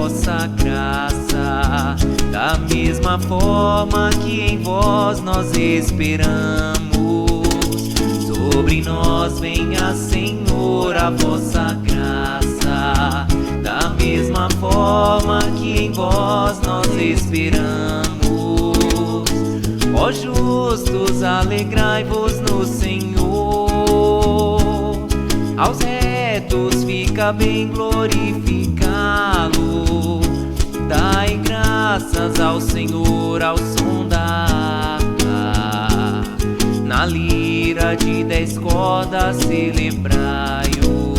vossa graça, da mesma forma que em vós nós esperamos. Sobre nós venha, Senhor, a vossa graça, da mesma forma que em vós nós esperamos. Ó justos, alegrai-vos no Senhor, aos retos fica bem glorificá-lo. Dai graças ao Senhor ao som da harpa, na lira de 10 cordas celebrai-o.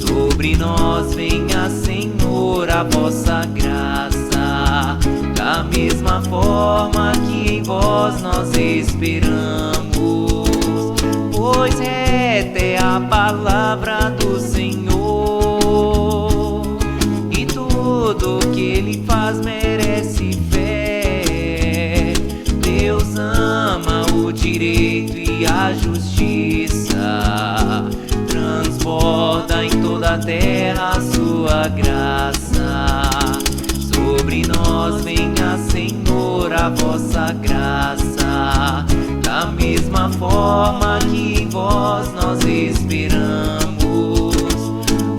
Sobre nós venha, Senhor, a vossa graça, da mesma forma que em vós nós esperamos. Pois reta é a palavra do Senhor, e tudo que Ele faz merece fé. Deus ama o direito e a justiça, transborda em toda a terra a sua graça. Sobre nós venha, Senhor, a vossa graça, da mesma forma que em vós nós esperamos.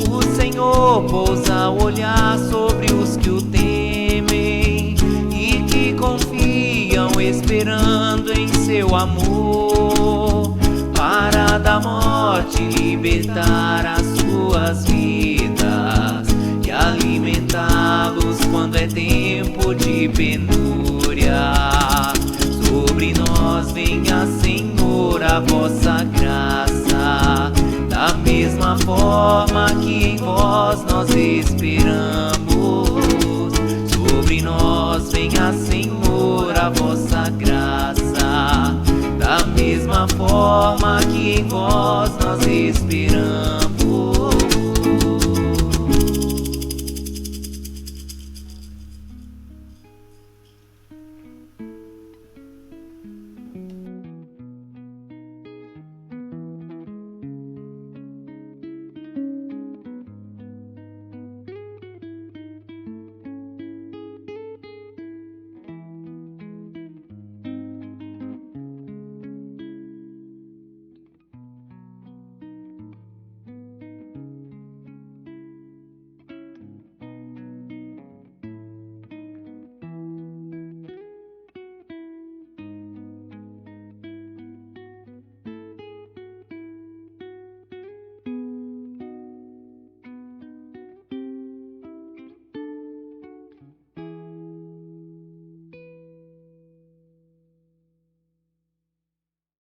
O Senhor pousa o olhar sobre os que o temem e que confiam, esperando em seu amor, para da morte libertar as suas vidas e alimentá-los quando é tempo de penúria. Sobre nós venha, Senhor, a vossa graça, da mesma forma que em vós nós esperamos. Sobre nós venha, Senhor, a vossa graça, da mesma forma que em vós nós esperamos.